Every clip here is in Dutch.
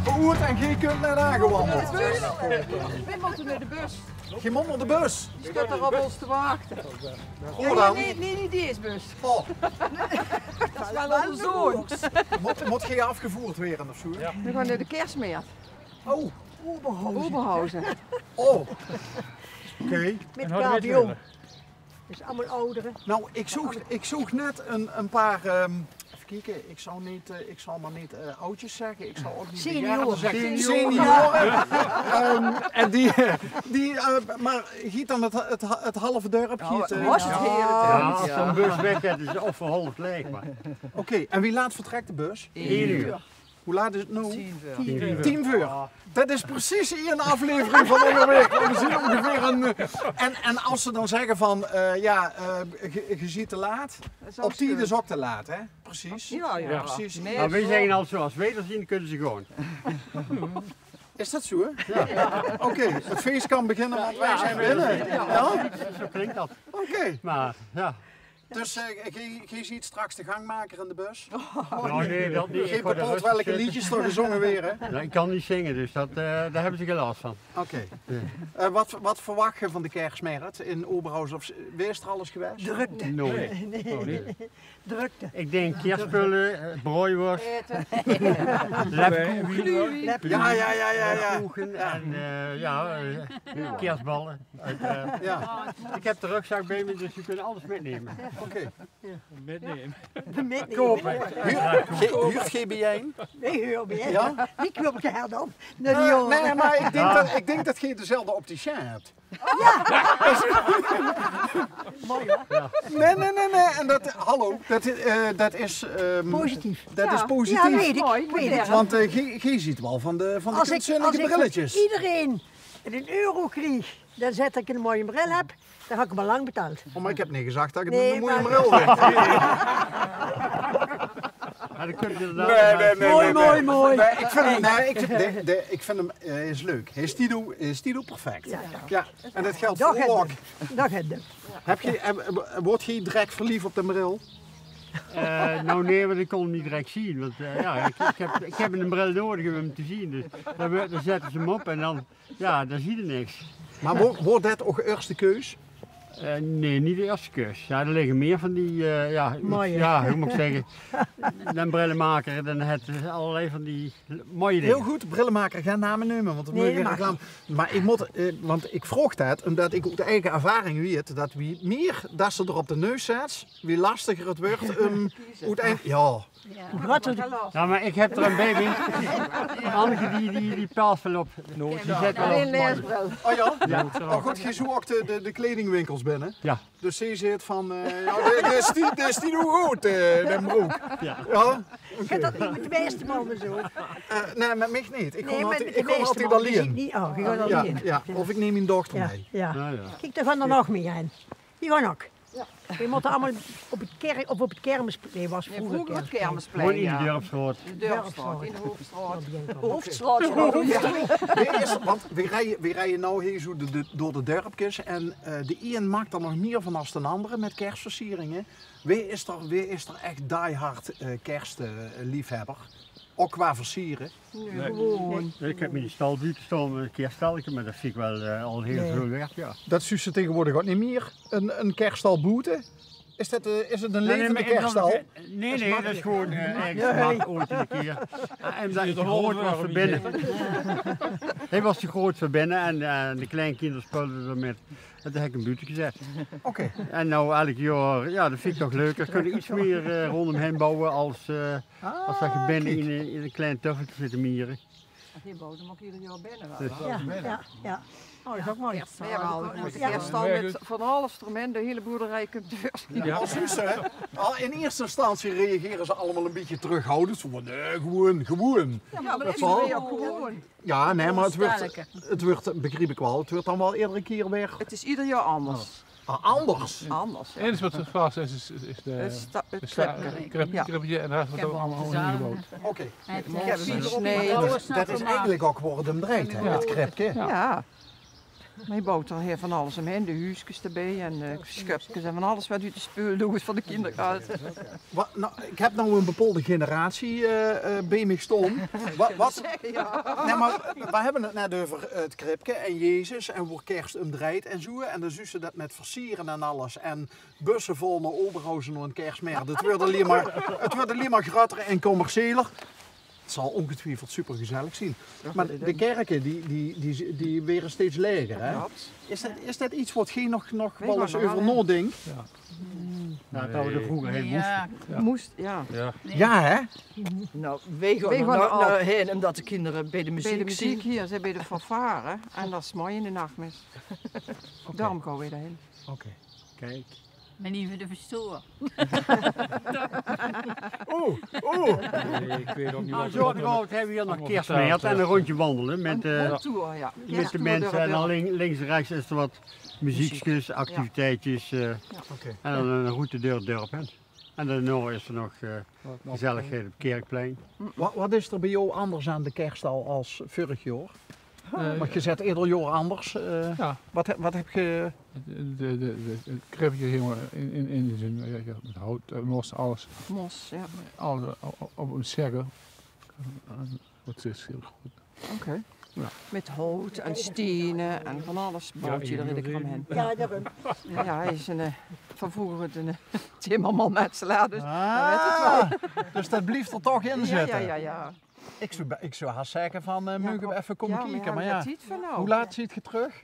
Goed, en je kunt net aangewandeld. We moeten naar de bus. Je moet naar de bus. Die staat er op ons te wachten. Hoe dan? Nee, niet deze bus. Oh, Dat is wel onze zoon. moet je afgevoerd worden of zo? Ja. We gaan naar de kerstmeer. Oh, Oberhausen. oh. Oké. Met KBO. Dus allemaal ouderen. Nou, ik zoek net een paar. Even kijken, ik zal maar niet oudjes zeggen. Ik zal ook niet Senioren. zeggen. Senioren. En maar giet dan het halve dorp. Was het hele Ja, als tijd. zo'n bus weg is, is het of voor half leeg. Maar. Oké, en wie laat vertrekt de bus? 1 uur. Hoe laat is het nu? 10 uur. 10 uur. Dat is precies een aflevering van Onderweg. We zien ongeveer een. En als ze dan zeggen van je ziet te laat. Op 10 is ook te laat, hè? Precies. Ja. Precies. Nee, Maar wij zeggen al zo, als wederzien kunnen ze gewoon. Is dat zo, hè? Ja. Oké, het feest kan beginnen, want wij zijn binnen. Ja? Zo klinkt dat. Oké. Maar ja. Dus je ziet straks de gangmaker in de bus. Nou, nee, dat niet. Je Ik word er bepaalt rustig welke zitten. liedjes er gezongen weer, hè? Nou, ik kan niet zingen, dus daar hebben ze geen last van. Oké. Wat verwacht je van de kerstmarkt in Oberhausen? Of wees er alles geweest? Drukte. Nooit. Drukte. Ik denk kerstspullen, broodworst, koeken en kerstballen. Ja. Ik heb de rugzak bij me, dus je kunt alles meenemen. Oké. Kopen. Huurt GBJ? Nee, hoor me. Ja? Die kwam geld op. Naar die jongen. Nee, maar ik denk dat je dezelfde opticien hebt. Mooi hoor. Nee. En hallo, dat is... Positief. Dat is positief. Ja, weet ik. Mooi, Ik weet het. modern. Want je ziet wel van de kunstzinnige brilletjes. iedereen een euro kreeg, dan zet ik een mooie bril heb, dan had ik hem al lang betaald. Oh, maar ik heb niet gezegd dat ik Nee, een mooie maar- bril heb. Maar dan kun je inderdaad... Mooi. Ik vind hem is leuk. Hij is Tido perfect. Ja. Ja, en dat geldt Dat voor gaat ook. Dat gaat het. Word je direct verliefd op de bril? Nou nee, want ik kon hem niet direct zien. Want ik heb een bril nodig om hem te zien. Dus dan zetten ze hem op en dan zie je niks. Maar wordt dat ook eerste keus? Nee, niet de eerste keus. Ja, er liggen meer van die, Mooie. hoe moet ik zeggen, dan brillenmaker, dan het allerlei van die mooie dingen. Heel goed, brillenmaker, geen namen nemen, want dan moet Nee, je geen dat mag reclame. Maar ik moet, want ik vroeg dat, omdat ik ook de eigen ervaring weet, dat wie meer dat ze er op de neus zet, wie lastiger het wordt, uiteindelijk, ja. Wat een Ja, maar ik heb er een baby. Anneke die paalt wel op. Die zet wel Alleen op. leesbril. Oh ja? Ja. Oh goed, je zoekt ook de kledingwinkels binnen. Ja. Dus ze zit van, dit is niet hoe goed, de broek. Ja. Ja? Ik heb dat niet met de meeste mannen zo. Nee, met mij niet. Ik Nee, kom met altijd, de ik kom meeste altijd mannen zie ik alleen. niet. Oh, je gaat Ja, alleen. ja, of ik neem mijn dochter Ja, mee. ja. Ja. Kijk, daar gaan er nog meer in. Die gaan ook. We moeten allemaal op het kermisplein. Nee, was vroeger Vroeger het Gewoon kermisplein, in de ja. dorpsrood. De Dorpsstraat, in de Hoofdstraat. Hoofdstraat. Hoofdstraat. Want we rijden nou hier zo door de dorpjes en de een maakt er nog meer van als de andere met kerstversieringen. Wie is er echt diehard kerstliefhebber? Ook qua versieren. Gewoon. Ik heb met die stal buiten staan met een kerststalje, maar dat vind ik wel al heel veel werk, ja. Dat is ze tegenwoordig ook niet meer. Een kerststal boeten. Is het een levende maar kerststal? Nee, dat is gewoon ergens gemaakt ooit een keer. En dat is te groot was voor binnen. Hij was te groot voor binnen en de kleinkinderen speelden ermee. En toen heb ik een buiten gezet. Oké. En nou elk jaar, ja dat vind ik toch leuk. Er kunnen iets meer rondom hem bouwen als dat je binnen in een klein tuffeltje zitten mieren. Die bouwt hem ook ieder jaar binnen wel. Dus- Ja. Oh, dat is ook mooi. We hebben al een kerststal met van alle instrumenten, de hele boerderij kunt dus. Ja, precies hè. In eerste instantie reageren ze allemaal een beetje terughoudend. Zo van, nee, gewoon. Ja, maar dat is zal. weer gewoon. Ja, nee, maar het wordt, begreep ik wel, het wordt dan wel iedere keer weer Het is ieder jaar anders. anders. Anders. Het enige wat gevraagd is Het krepje. Ja. krepje en de rest wordt ook allemaal ingebouwd. Oké. Nee, Dat is eigenlijk ook waar het hem draait, hè, het krepje. Ja. Maar je bouwt er heel van alles omheen, de huisjes erbij en schupjes en van alles wat uit de spul doet van de kinderen uit. Nou, ik heb nou een bepaalde generatie bij me staan. Wat? Nee, maar we hebben het net over het kripje en Jezus en hoe kerst omdraait en zo. En dan zien ze dat met versieren en alles. En bussen vol naar Oberhausen en kerstmer. Het wordt alleen maar groter en commerciëler. Het zal ongetwijfeld super gezellig zien. Maar de kerken die werden steeds leger. Hè? Is dat iets wat geen nog wel eens over nadenkt? Ja. Nou, dat we er vroeger heen moesten. Ja. Moest, ja. Ja, hè? Nou, wij gaan er heen omdat de kinderen bij de muziek, bij de muziek hier, ze bij de fanfare en dat is mooi in de nachtmis. Daarom gaan we daarheen. Oké. Kijk. Maar niet voor de verstoor. Nee, ik weet ook niet Nou, wat zo hebben we hier nog kerstmeert en een rondje wandelen met Tour, ja. met de mensen. En dan links en rechts is er wat muziekjes, activiteitjes en dan een route door het dorp heen. En daarna is er nog gezelligheid op het Kerkplein. Wat is er bij jou anders aan de kerst als vorig jaar? Want je zet ieder jaar anders. Ja. Wat heb je... Het kribje helemaal in zijn met hout, mos, alles. Mos, ja. Alles op een cirkel. Dat is heel goed. Oké. Ja. Met hout en stenen en van alles bouwt je er in de kram heen. Ja, daarom. Ja, hij is van vroeger een timmerman met sla, dus Dus dat blijft er toch in zitten? ja. Ik zou haast zeggen van, mogen we even komen kijken. Maar ja, nou. hoe laat ziet je terug?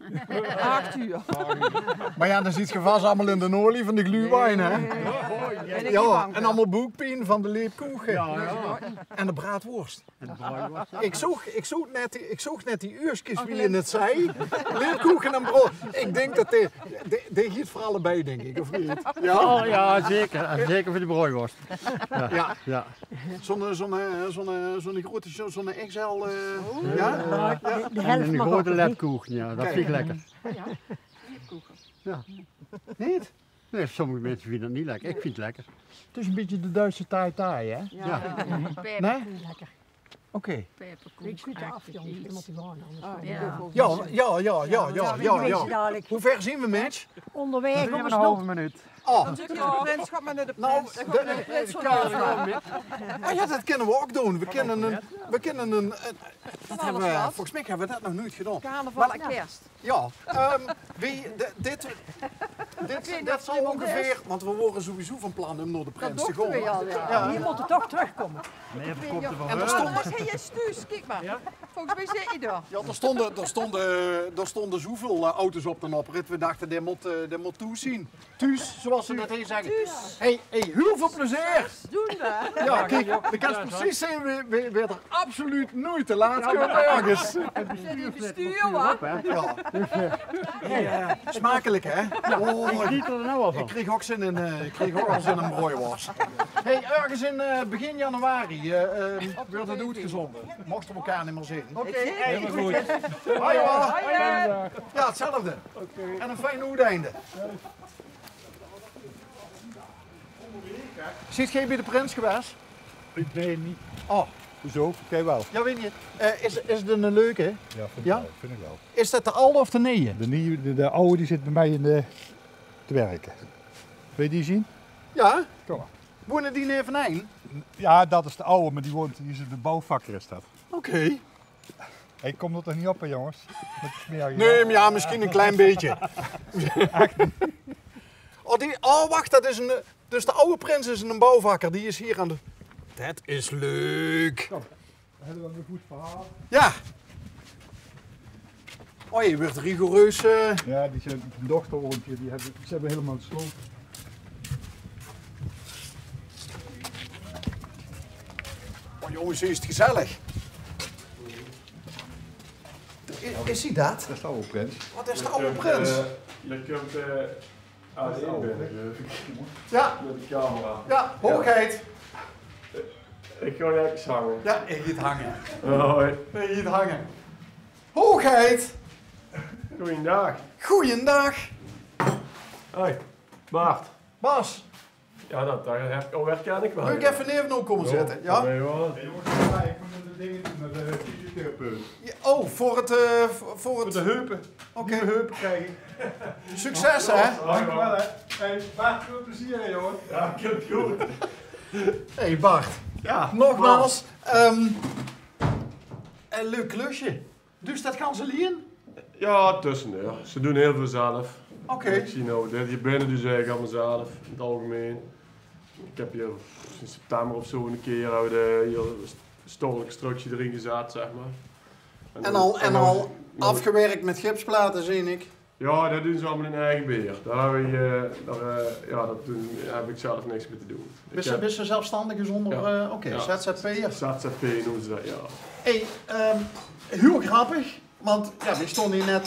8 uur. Maar ja, dan ziet je vast allemaal in de olie van de gluwijn, hè? Ja, en allemaal boekpien van de leepkoegen. En de braadworst. Ik zocht net die uurtjes wie je het zei. Leepkoegen en brood. Ik denk dat dit giet voor allebei, denk ik, of niet? Ja, oh, ja zeker. En zeker voor de broodworst. Ja. Zo'n grote, zo'n XL, ja? De En helft een mag grote ook, ledkoek, ja, dat vind ik lekker. Ja. Niet? Nee, sommige mensen vinden het niet lekker. Ik vind het lekker. Het is een beetje de Duitse taai, hè? Ja. Nee? Lekker. Oké. Ik schiet af, jongens. Je moet er gewoon Ja. Dadelijk Hoe ver zien we, match? onderweg op een stop. minuut. Oh, De prins gaat maar naar de nou, prins. Dan gaat naar de prins van ja, dat kunnen we ook doen. We kennen een volgens mij hebben we dat nog nooit gedaan. Carnaval en kerst. Ja, dit zal ongeveer, want we worden sowieso van plan om naar de prins te gaan. Je moet er toch terugkomen. Nee, verkoopt er En van. Hé, je stuus, kijk maar. Volgens mij zit je daar. Ja, er stonden zoveel auto's op de oprit. We dachten, dit moet toezien. Thuis, zoals ze dat hier zeggen. Hey, heel veel plezier. Doen we. Ja, kijk, de kan precies zijn, we er absoluut nooit te laat komen ergens. Die bestuur, hoor. Ja, smakelijk, hè? Oh, Ik geniet er nou al van. ik kreeg ook zin in een broodworst. Hey, ergens in begin januari wordt het uitgezonden. Mochten we elkaar niet meer zien. Oké, Helemaal goed. hoi hoor. Ja, hetzelfde. En een fijn uiteinde. Ziet jij bij de prins geweest? Nee, niet. Oh, Hoezo? Kijk wel. ja, weet je. Is het een leuke? Ja, vind ik wel. Is dat de oude of de nieuwe? De oude die zit bij mij te werken. Wil je die zien? Ja? Kom maar. Wonen die in Evenijn? Ja, dat is de oude, maar die is de bouwvakker is dat. Oké. Ik kom er toch niet op, hè, jongens? Met de smerige Nee, maar ja, misschien een klein beetje. Wacht, dat is dus de oude prins is een bouwvakker, die is hier aan de... Dat is leuk. Dan hebben we een goed verhaal. Ja. Oh, je wordt rigoureus... Ja, die zijn een dochter woont hier, ze hebben helemaal het sloot. Oh jongens, is het gezellig. Is hij dat? Dat is de oude prins. Wat is de oude prins? Je kunt aan binnen, Ja, met de camera. ja, hoogheid. Ik ga je even hangen. Ja, ik giet hangen. Hoi. Ik giet hangen. Hoogheid. Goeiedag. Goeiedag. Hoi. Maart. Bas, Ja, dat herken ik wel. wil ik even neven komen zitten? Ja? Nee hoor. Jongens, ik moet dingen doen met de fysiotherapeut. Ja, oh, voor het... Voor de heupen. Oké. Nieuwe heupen krijgen. Succes, hè? Dankjewel, hè. Hey, Bart, veel plezier, hè, jongen. Ja, ik heb het goed. Hey Bart, Ja, nogmaals, een leuk klusje. Dus dat gaan ze leren? Ja, tussendoor. Ze doen heel veel zelf. Oké. Ik zie nou, die binnen dus eigenlijk allemaal zelf, in het algemeen. Ik heb hier sinds september of zo een keer hier een stolk structje erin gezet, zeg maar. En al afgewerkt met gipsplaten, zie ik. Ja, dat doen ze allemaal in eigen beheer. Daar heb ik zelf niks mee te doen. Bist je zelfstandig zonder... Ja. Oké, Ja. ZZP'er. ZZP noemen ze dat, ja. Hey, heel grappig. Want ja, we stonden hier net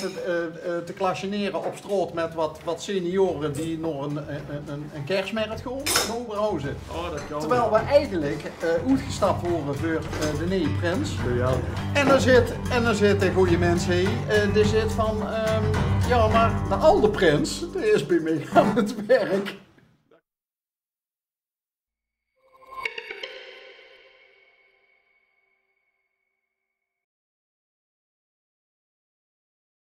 te klasjeneren op straat met wat senioren die nog een kerstmarkt gaan in Oberhausen. Oh, dat kan. Terwijl we eigenlijk uitgestapt worden voor de nieuwe prins. Ja. En dan zit een goede mens hier, die zit van, ja maar de oude prins, die is bij mij aan het werk.